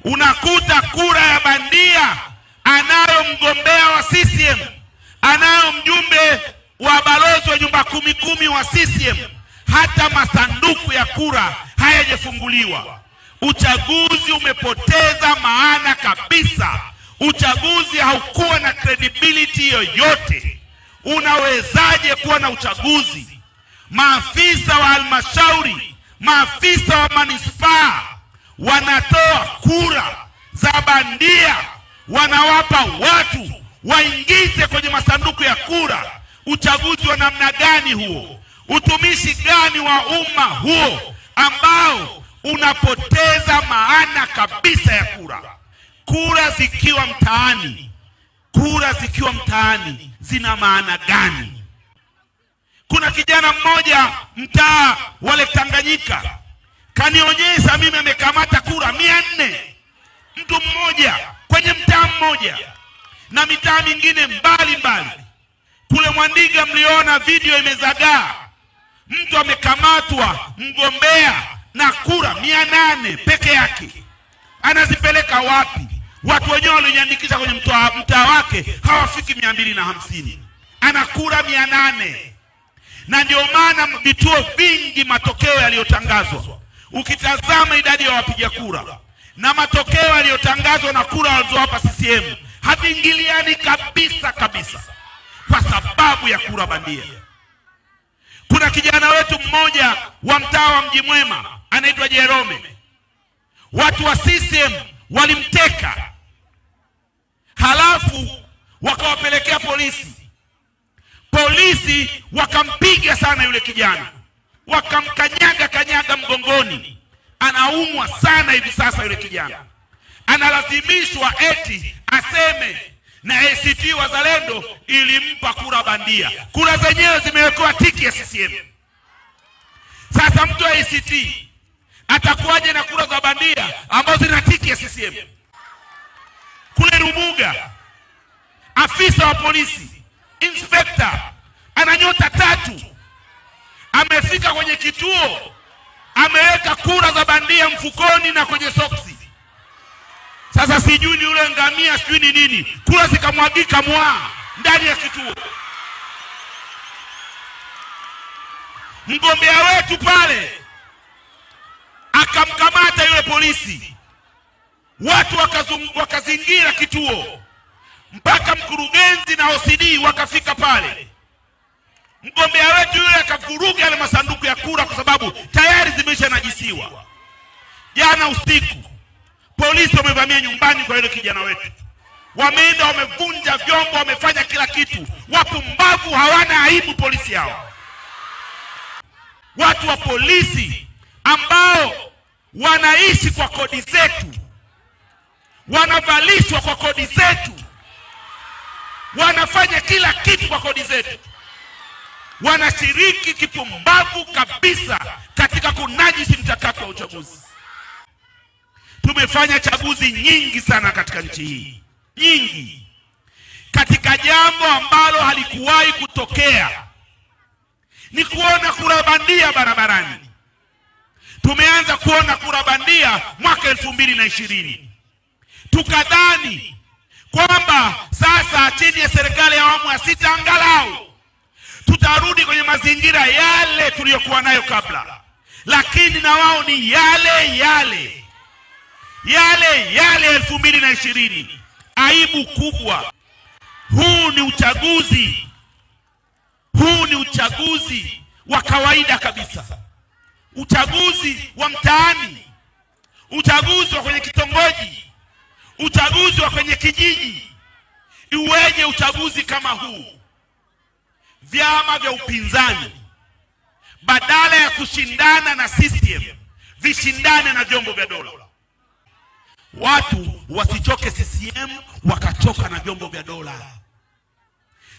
Unakuta kura ya bandia anayo mgombea wa CCM, anayo mjumbe wa balozi wa nyumba 10 wa CCM, hata masanduku ya kura hayajafunguliwa. Uchaguzi umepoteza maana kabisa. Uchaguzi haukuwa na credibility yoyote. Unawezaje kuwa na uchaguzi? Maafisa wa halmashauri, maafisa wa manispaa wanatoa kura za bandia, wanawapa watu waingize kwenye masanduku ya kura. Uchaguzi wa namna gani huo? Utumishi gani wa umma huo ambao unapoteza maana kabisa ya kura? Kura zikiwa mtaani zina maana gani? Kuna kijana mmoja mtaa wale Tanganyika kanionyesha mimi amekamata kura 400, mtu mmoja kwenye mtaa mmoja, na mitaa mingine mbali. Kule Mwandiga mliona video imezagaa, mtu amekamatwa mgombea na kura 800 peke yake. Anazipeleka wapi? Watu wenyewe walijiandikisha kwenye mtaa wake hawafiki 250, ana kura 800. Na ndio maana vituo vingi matokeo yaliyotangazwa, ukitazama idadi ya wapiga kura na matokeo yaliyotangazwa na kura walizowapa CCM haviingiliani kabisa, kwa sababu ya kura bandia. Kuna kijana wetu mmoja wa mtaa wa Mji Mwema anaitwa Jerome. Watu wa CCM walimteka, halafu wakawapelekea polisi. Polisi wakampiga sana yule kijana, wakamkanyaga mgongoni. Anaumwa sana hivi sasa yule kijana. Analazimishwa eti aseme na ACT Wazalendo ilimpa kura bandia. Kura zenyewe zimewekewa tiki ya CCM. Sasa mtu wa ACT atakuwaje na kura za bandia ambazo zina tiki ya CCM? Kule Rubuga, afisa wa polisi, inspector, ana nyota 3, amefika kwenye kituo, ameweka kura za bandia mfukoni na kwenye soksi. Sasa sijui ni yule ngamia, sijui ni nini, kura zikamwagika ndani ya kituo. Mgombea wetu pale akamkamata yule polisi, watu wakazingira kituo, mpaka mkurugenzi na OCD wakafika pale. Mgombea wetu yule akavuruga yale masanduku ya kura kwa sababu tayari zimeshanajisiwa. Jana usiku polisi wamevamia nyumbani kwa yule kijana wetu, wameenda wamevunja vyombo, wamefanya kila kitu. Wapumbavu, hawana aibu polisi hao. Watu wa polisi ambao wanaishi kwa kodi zetu, wanavalishwa kwa kodi zetu, wanafanya kila kitu kwa kodi zetu, wanashiriki kipumbavu kabisa katika kunajisi mchakato wa uchaguzi. Tumefanya chaguzi nyingi sana katika nchi hii, nyingi, katika jambo ambalo halikuwahi kutokea ni kuona kura bandia barabarani. Tumeanza kuona kura bandia mwaka 2020. Tukadhani kwamba sasa chini ya serikali ya awamu ya 6 angalau tutarudi kwenye mazingira yale tuliyokuwa nayo kabla, lakini na wao ni yale 2020. Aibu kubwa. Huu ni uchaguzi wa kawaida kabisa, uchaguzi wa mtaani, uchaguzi wa kwenye kitongoji, uchaguzi wa kwenye kijiji. Iweje uchaguzi kama huu? Vyama vya upinzani badala ya kushindana na CCM vishindane na vyombo vya dola. Watu wasichoke CCM wakachoka na vyombo vya dola.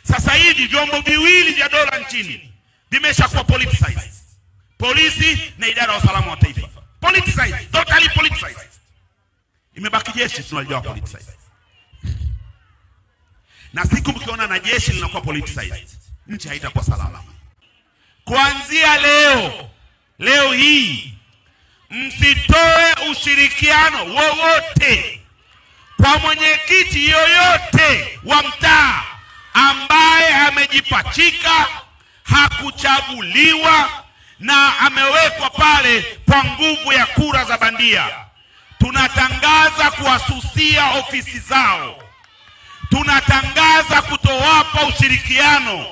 Sasa hivi vyombo viwili vya dola nchini vimeshakuwa politicized. Polisi na idara ya usalama wa taifa politicized, totally politicized. Imebaki jeshi tunajua politicized. Na siku mkiona na jeshi linakuwa politicized, nchi haitakuwa salama. Kuanzia leo hii msitoe ushirikiano wowote kwa mwenyekiti yoyote wa mtaa ambaye amejipachika, hakuchaguliwa na amewekwa pale kwa nguvu ya kura za bandia. Tunatangaza kuwasusia ofisi zao. Tunatangaza kutowapa ushirikiano.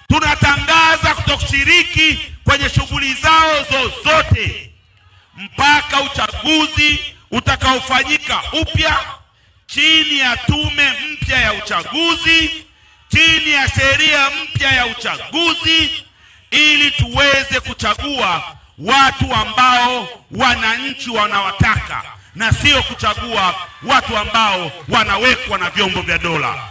Tunatangaza kutokushiriki kwenye shughuli zao zozote mpaka uchaguzi utakaofanyika upya chini ya tume mpya ya uchaguzi, chini ya sheria mpya ya uchaguzi, ili tuweze kuchagua watu ambao wananchi wanawataka na sio kuchagua watu ambao wanawekwa na vyombo vya dola.